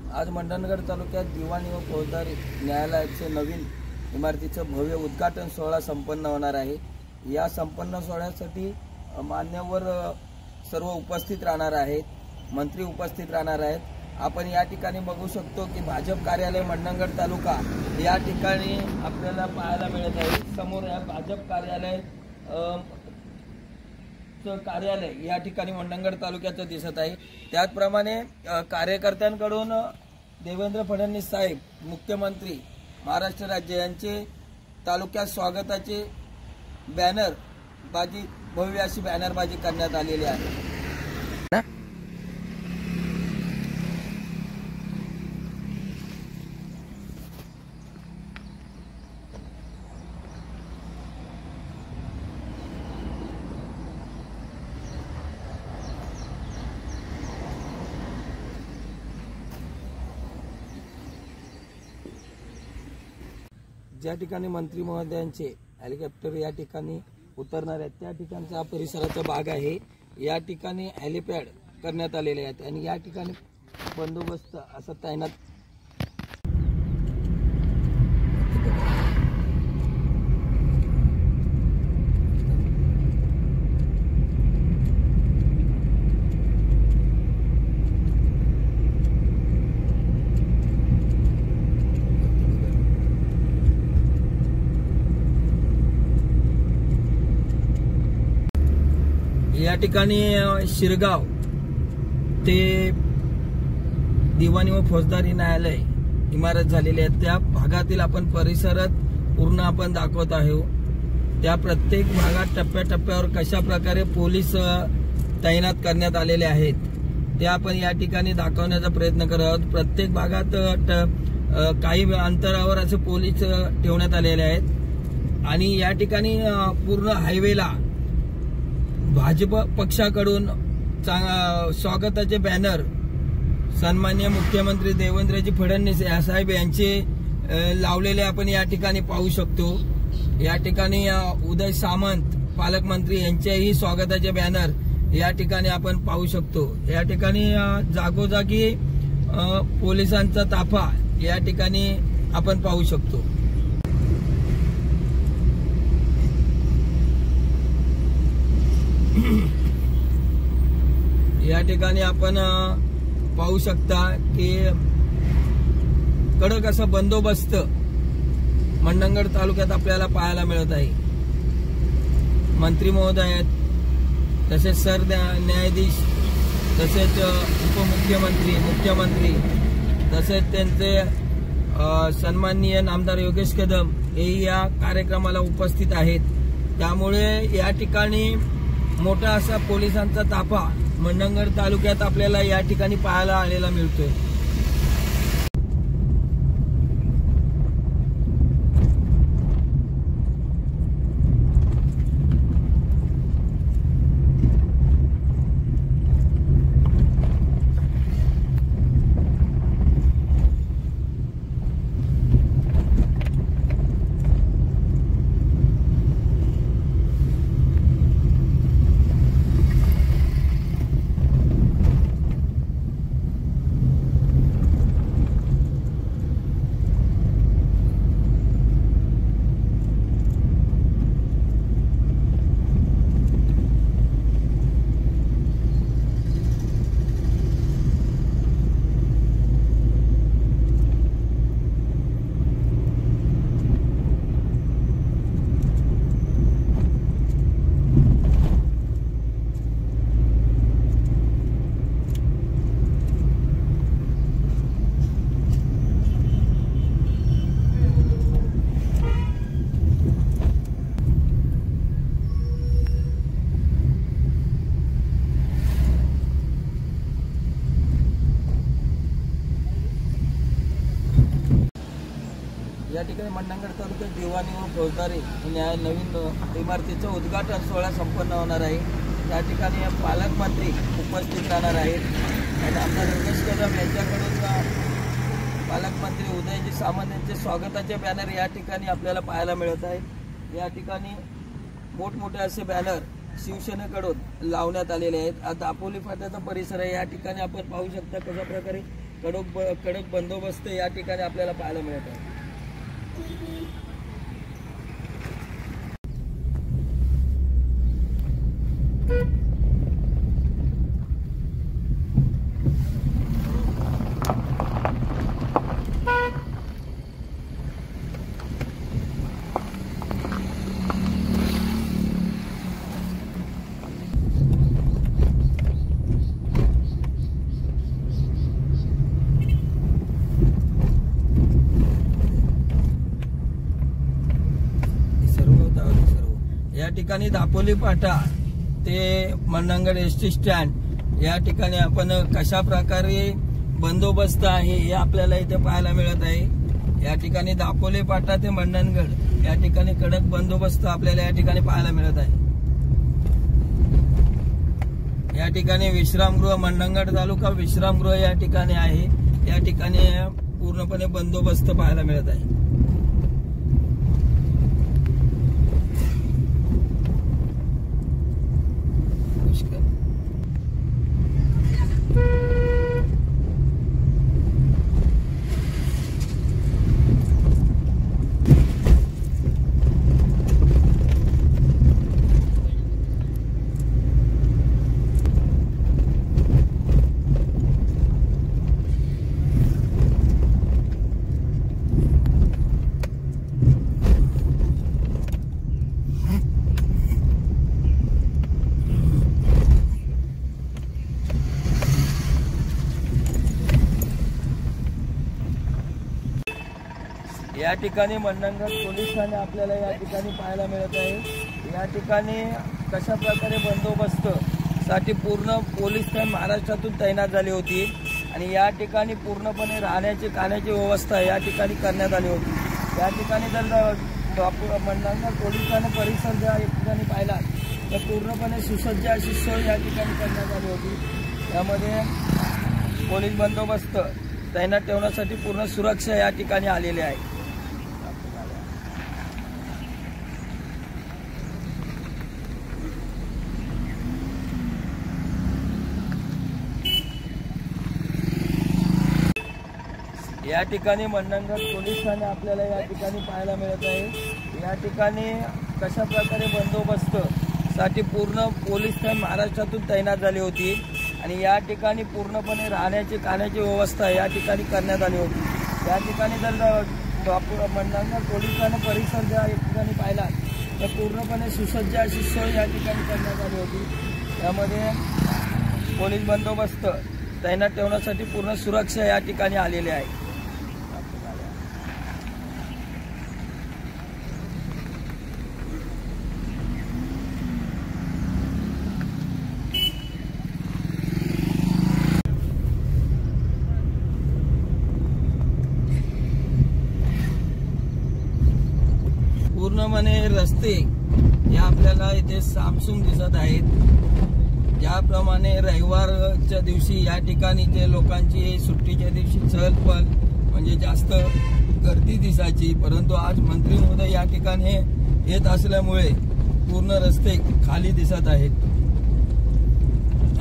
आज मंडणगड तालुक्यात दिवाणी व फौजदारी न्यायालयाचे नवीन इमारतीचं भव्य उद्घाटन सोहळा संपन्न होणार आहे। या संपन्न सोहळ्यासाठी मान्यवर सर्व उपस्थित राहणार आहेत, मंत्री उपस्थित राहणार आहेत। आपण या ठिकाणी बघू शकतो की भाजप कार्यालय मंडणगड तालुका या ठिकाणी आपल्याला पाहायला मिळत आहे। समोर या भाजप कार्यालय या ठिकाणी मंडणगड तालुक्याचं दिसत आहे। त्याचप्रमाणे कार्यकर्त्यांकडून देवेंद्र फडणवीस साहेब मुख्यमंत्री महाराष्ट्र राज्य यांचे तालुक्यात स्वागताचे बॅनरबाजी भव्य अशी बॅनरबाजी करण्यात आलेली आहे। ज्या ठिकाणी मंत्री महोदयांचे हेलिकॉप्टर या ठिकाणी उतरणार आहेत त्या ठिकाणचा परिसराचा भाग आहे। या ठिकाणी हेलिपॅड करण्यात आलेले आहेत आणि या ठिकाणी बंदोबस्त असा तैनात या ठिकाणी शिरगाव ते दिवाणी व फौजदारी न्यायालय इमारत झालेली आहे। त्या भागातील आपण परिसरात पूर्ण आपण दाखवत आहोत। त्या प्रत्येक भागात टप्प्याटप्प्यावर कशा प्रकारे पोलीस तैनात करण्यात आलेले आहेत ते आपण या ठिकाणी दाखवण्याचा प्रयत्न करत आहोत। प्रत्येक भागात काही अंतरावर असे पोलीस ठेवण्यात आलेले आहेत आणि या ठिकाणी पूर्ण हायवेला भाजप पक्षाकडून स्वागताचे बॅनर सन्माननीय मुख्यमंत्री देवेंद्रजी फडणवीस साहेब यांचे लावलेले आपण या ठिकाणी पाहू शकतो। या ठिकाणी उदय सामंत पालकमंत्री यांचेही स्वागताचे बॅनर या ठिकाणी आपण पाहू शकतो। या ठिकाणी जागोजागी पोलिसांचा ताफा या ठिकाणी आपण पाहू शकतो। या ठिकाणी आपण पाहू शकता की कडक असा बंदोबस्त मंडणगड तालुक्यात आपल्याला पाहायला मिळत आहे। मंत्री महोदय आहेत, तसेच सरन्यायाधीश, तसेच उपमुख्यमंत्री, मुख्यमंत्री, तसेच त्यांचे सन्माननीय नामदार योगेश कदम हेही या कार्यक्रमाला उपस्थित आहेत। त्यामुळे या ठिकाणी मोठा असा पोलिसांचा ताफा मंडणगड तालुक्यात आपल्याला या ठिकाणी पाहायला आलेला मिळतोय। या ठिकाणी मंडणगड तालुक्यात दिवाणी व फौजदारी न्याय नवीन इमारतीचं उद्घाटन सोहळा संपन्न होणार आहे। त्या ठिकाणी पालकमंत्री उपस्थित राहणार आहेत आणि आमदार योगेश कदम यांच्याकडून पालकमंत्री उदयजी सामंत यांचे स्वागताचे बॅनर या ठिकाणी आपल्याला पाहायला मिळत आहेत। या ठिकाणी मोठमोठे असे बॅनर शिवसेनेकडून लावण्यात आलेले आहेत। दापोली फाट्याचा परिसर आहे, या ठिकाणी आपण पाहू शकता कशा प्रकारे कडक बंदोबस्त या ठिकाणी आपल्याला पाहायला मिळत आहे. या ठिकाणी दापोली फाटा ते मंडणगड एसटी स्टँड या ठिकाणी आपण कशा प्रकारे बंदोबस्त आहे हे आपल्याला इथे पाहायला मिळत आहे. या ठिकाणी दापोली फाटा ते मंडणगड या ठिकाणी कडक बंदोबस्त आपल्याला या ठिकाणी पाहायला मिळत आहे. या ठिकाणी विश्रामगृह मंडणगड तालुका विश्रामगृह या ठिकाणी आहे. या ठिकाणी पूर्णपणे बंदोबस्त पाहायला मिळत आहे. या ठिकाणी मंडणगड पोलीस ठाणे आपल्याला या ठिकाणी पाहायला मिळत आहे. या ठिकाणी कशा प्रकारे बंदोबस्त साठी पूर्ण पोलीस ठाणे महाराष्ट्रातून तैनात झाली होती आणि या ठिकाणी पूर्णपणे राहण्याची खाण्याची व्यवस्था या ठिकाणी करण्यात आली होती. या ठिकाणी जर मंडणगड पोलीस ठाणे परिसर ज्या ठिकाणी पाहिला तर पूर्णपणे सुसज्ज अशी सोय या ठिकाणी करण्यात आली होती. त्यामध्ये पोलीस बंदोबस्त तैनात ठेवण्यासाठी पूर्ण सुरक्षा या ठिकाणी आलेली आहे. या ठिकाणी मंडणगड पोलीस ठाणे आपल्याला या ठिकाणी पाहायला मिळत आहे. या ठिकाणी कशा प्रकारे बंदोबस्त साठी पूर्ण पोलीस ठाणे महाराष्ट्रातून तैनात झाली होती आणि या ठिकाणी पूर्णपणे राहण्याची खाण्याची व्यवस्था या ठिकाणी करण्यात आली होती. या ठिकाणी जर मंडणगड पोलीस ठाणे परिसर ज्या ठिकाणी पाहिला तर पूर्णपणे सुसज्ज अशी सोय या ठिकाणी करण्यात आली होती. त्यामध्ये पोलीस बंदोबस्त तैनात ठेवण्यासाठी पूर्ण सुरक्षा या ठिकाणी आलेली आहे. पूर्णपणे रस्ते या आपल्याला इथे सामसूम दिसत आहेत. ज्याप्रमाणे रविवारच्या दिवशी या ठिकाणी जे लोकांची सुट्टीच्या दिवशी चहलपहल म्हणजे जास्त गर्दी दिसायची, परंतु आज मंत्री महोदय या ठिकाणी येत असल्यामुळे पूर्ण रस्ते खाली दिसत आहेत.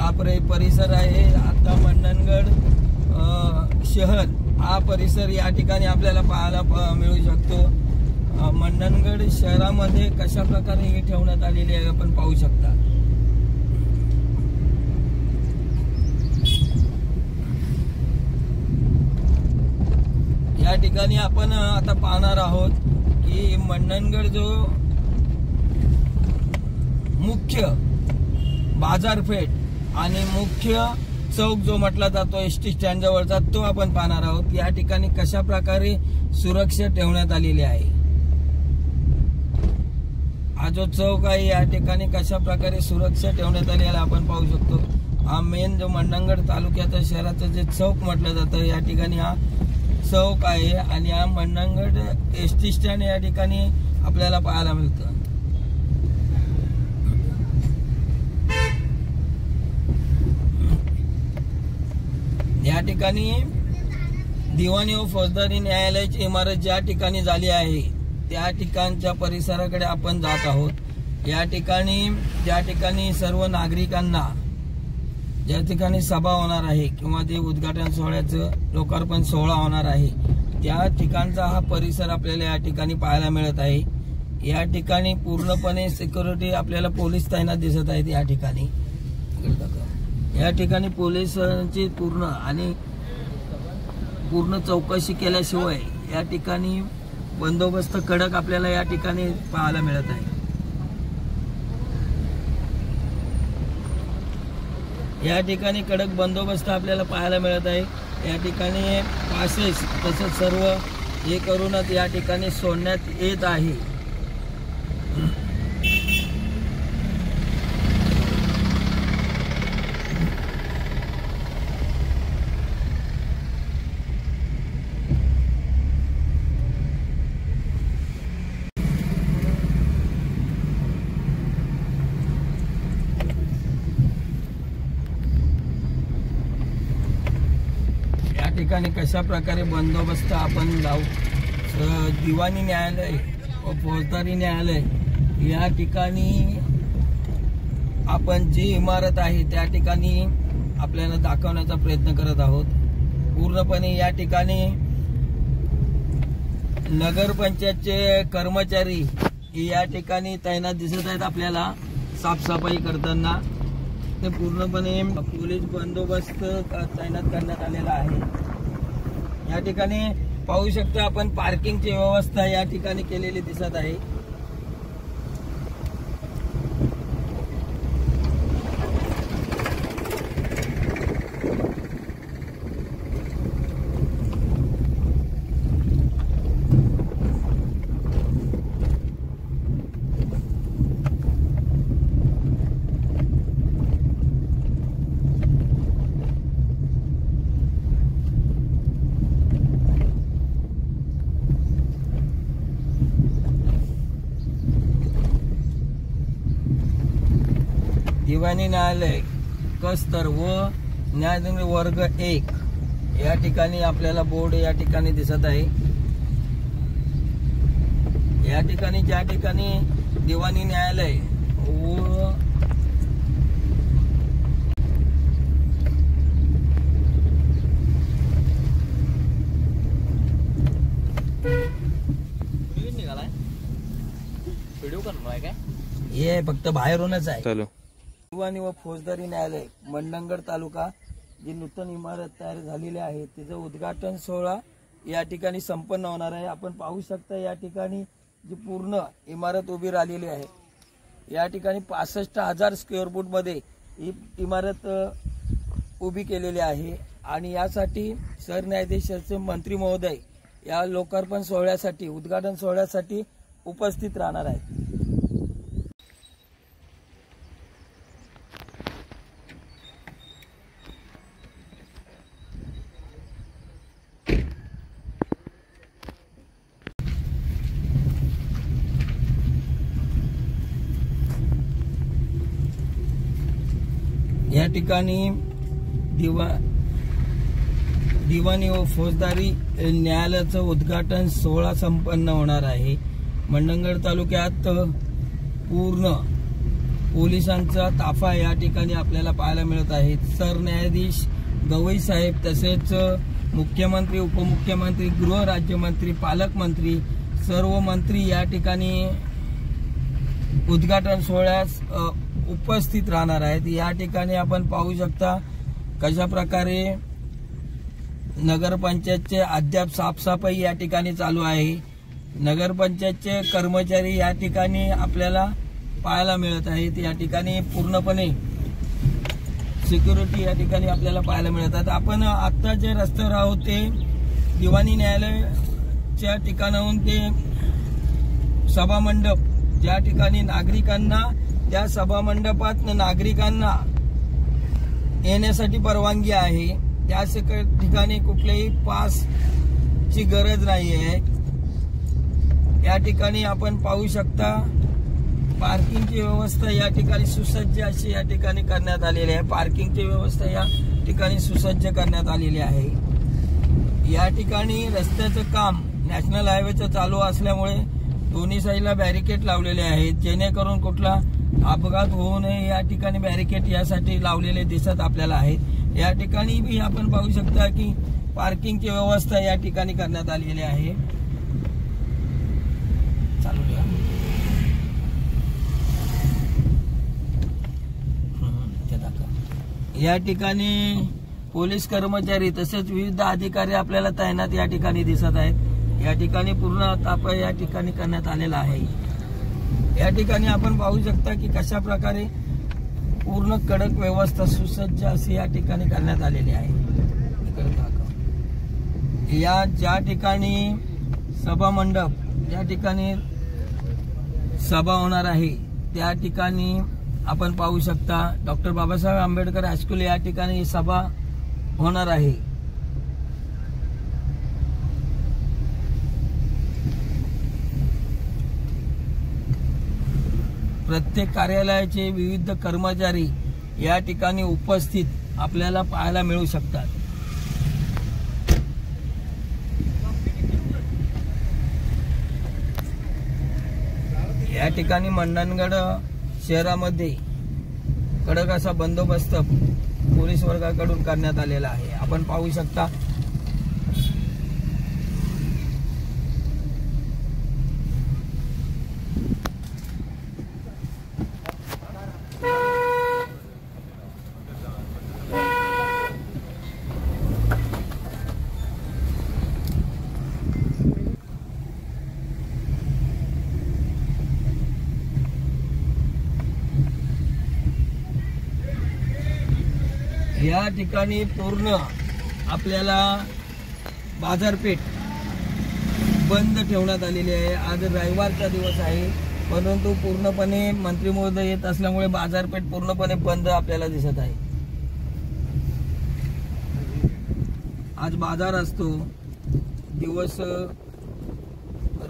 हा परिसर आहे आता मंडणगड शहर हा परिसर या ठिकाणी आपल्याला पाहायला मिळू शकतो. मंडणगड शहरामध्ये कशा प्रकारे हे ठेवण्यात आलेले आहे आपण पाहू शकता. या ठिकाणी आपण आता पाहणार आहोत की मंडणगड जो मुख्य बाजारपेठ आणि मुख्य चौक जो म्हटला जातो एसटी स्टँड जवळचा तो आपण पाहणार आहोत. या ठिकाणी कशा प्रकारे सुरक्षा ठेवण्यात आलेली आहे. हा जो चौक आहे या ठिकाणी कशा प्रकारे सुरक्षा ठेवण्यात आलेला आपण पाहू शकतो. हा मेन जो मंडणगड तालुक्याचा शहराचं जे चौक म्हटलं जातं या ठिकाणी हा चौक आहे आणि हा मंडणगड एसटी स्टँड या ठिकाणी आपल्याला पाहायला मिळतं. या ठिकाणी दिवाणी व फौजदारी न्यायालयाची इमारत ज्या ठिकाणी झाली आहे त्या ठिकाणच्या परिसराकडे आपण जात आहोत. या ठिकाणी ज्या ठिकाणी सर्व नागरिकांना ज्या ठिकाणी सभा होणार आहे किंवा जे उद्घाटन सोहळ्याचं लोकार्पण सोहळा होणार आहे त्या ठिकाणचा हा परिसर आपल्याला या ठिकाणी पाहायला मिळत आहे। या ठिकाणी पूर्णपणे सिक्युरिटी आपल्याला पोलीस तैनात दिसत आहेत। या ठिकाणी पोलिसांची पूर्ण चौकशी केल्याशिवाय या ठिकाणी बंदोबस्त कडक आपल्याला या ठिकाणी पाहायला मिळत आहे। या ठिकाणी कडक बंदोबस्त आपल्याला पाहायला मिळत आहे। या ठिकाणी पासेस तसंच सर्व हे करूनच या ठिकाणी सोडण्यात येत आहे। ठिकाणी कशा प्रकारे बंदोबस्त आपण लावू। दिवाणी न्यायालय व फौजदारी न्यायालय या ठिकाणी आपण जी इमारत आहे त्या ठिकाणी आपल्याला दाखवण्याचा प्रयत्न करत आहोत। पूर्णपणे या ठिकाणी नगरपंचायतचे कर्मचारी या ठिकाणी तैनात दिसत आहेत आपल्याला साफसफाई करताना। ते पूर्णपणे पोलीस बंदोबस्त तैनात करण्यात आलेला आहे। या ठिकाणी पाहू शकता आपण पार्किंगची व्यवस्था या ठिकाणी केलेली दिसत आहे। दिवाणी न्यायालय कस्तर व न्यायाधीश वर्ग 1 या ठिकाणी आपल्याला बोर्ड या ठिकाणी दिसत आहे। या ठिकाणी ज्या ठिकाणी दिवाणी न्यायालय व व्हिडिओ करणार काय हे फक्त बाहेरूनच आहे। चलो दिवाणी व फौजदारी न्यायालय मंडणगड तालुका जी नूतन इमारत तयार झालेली आहे तिचं उद्घाटन सोहळा या ठिकाणी संपन्न होणार आहे। आपण पाहू शकता या ठिकाणी जी पूर्ण इमारत उभी राहिलेली आहे। या ठिकाणी 65,000 स्क्वेअर फूट मध्ये ही इमारत उभी केलेली आहे आणि यासाठी सरन्यायाधीश मंत्री महोदय या लोकार्पण सोहळ्यासाठी उद्घाटन सोहळ्यासाठी उपस्थित राहणार आहेत। या ठिकाणी दिवाणी व फौजदारी न्यायालयाचं उद्घाटन सोहळा संपन्न होणार आहे। मंडणगड तालुक्यात पूर्ण पोलिसांचा ताफा या ठिकाणी आपल्याला पाहायला मिळत आहे। सरन्यायाधीश गवई साहेब तसेच मुख्यमंत्री उपमुख्यमंत्री गृह राज्यमंत्री पालकमंत्री सर्व मंत्री या ठिकाणी उद्घाटन सोहळ्यास उपस्थित राहणार आहेत। या ठिकाणी आपण पाहू शकता कशा प्रकारे नगरपंचायतचे अद्याप साफसफाई या ठिकाणी चालू आहे। नगरपंचायतचे कर्मचारी या ठिकाणी आपल्याला पाहायला मिळत आहेत। या ठिकाणी पूर्णपणे सिक्युरिटी या ठिकाणी आपल्याला पाहायला मिळतात। आपण आता जे रस्त्यावर आहोत ते दिवाणी न्यायालयाच्या ठिकाणाहून ते सभामंडप ज्या ठिकाणी नागरिकांना त्या सभामंडपात नागरिकांना येण्यासाठी परवानगी आहे त्या ठिकाणी कुठल्याही पासची गरज नाही आहे। या ठिकाणी आपण पाहू शकता पार्किंगची व्यवस्था या ठिकाणी सुसज्ज अशी या ठिकाणी करण्यात आलेली आहे। पार्किंगची व्यवस्था या ठिकाणी सुसज्ज करण्यात आलेली आहे। या ठिकाणी रस्त्याचं काम नॅशनल हायवेचं चालू असल्यामुळे दोन्ही साईडला बॅरिकेड लावलेले आहेत जेणेकरून कुठला अपघात होऊ नये या ठिकाणी बॅरिकेड यासाठी लावलेले दिसत आपल्याला आहेत। या ठिकाणी भी आपण पाहू शकता की पार्किंगची व्यवस्था या ठिकाणी करण्यात आलेली आहे। चालू द्या। या ठिकाणी पोलीस कर्मचारी तसेच विविध अधिकारी आपल्याला तैनात या ठिकाणी दिसत आहेत। या ठिकाणी पूर्ण ताप या ठिकाणी करण्यात आलेला आहे। या ठिकाणी आपण पाहू शकता की कशा प्रकारे पूर्ण कडक व्यवस्था सुसज्ज अशी या ठिकाणी करण्यात आलेली आहे। या ज्या ठिकाणी सभा मंडप ज्या ठिकाणी सभा होणार आहे त्या ठिकाणी आपण पाहू शकता डॉक्टर बाबासाहेब आंबेडकर हायस्कूल या ठिकाणी सभा होणार आहे। प्रत्येक कार्यालयाचे विविध कर्मचारी या ठिकाणी उपस्थित आपल्याला पाहायला मिळू शकतात। या ठिकाणी मंडणगड शहरामध्ये कडक असा बंदोबस्त पोलीस वर्गाकडून करण्यात आलेला आहे। आपण पाहू शकता या ठिकाणी पूर्ण आपल्याला बाजारपेठ बंद ठेवण्यात आलेली आहे। आज रविवारचा दिवस आहे परंतु पूर्णपणे मंत्री महोदय येत असल्यामुळे बाजारपेठ पूर्णपणे बंद आपल्याला दिसत आहे। आज बाजार असतो, दिवस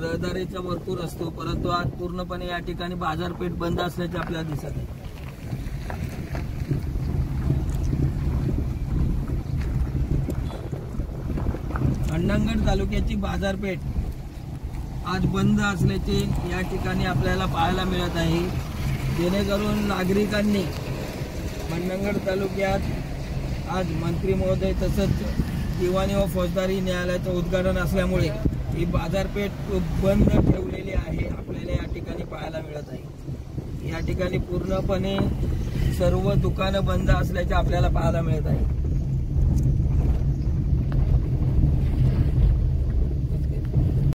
रहदारीचा भरपूर असतो परंतु आज पूर्णपणे या ठिकाणी बाजारपेठ बंद असल्याचे आपल्याला दिसत आहे। मंडणगड तालुक्याची बाजारपेठ आज बंद असल्याचे या ठिकाणी आपल्याला पाहायला मिळत आहे। जेणेकरून नागरिकांनी मंडणगड तालुक्यात आज मंत्री महोदय तसंच दिवाणी व फौजदारी न्यायालयाचं उद्घाटन असल्यामुळे ही बाजारपेठ बंद ठेवलेली आहे आपल्याला या ठिकाणी पाहायला मिळत आहे। या ठिकाणी पूर्णपणे सर्व दुकानं बंद असल्याचे आपल्याला पाहायला मिळत आहे।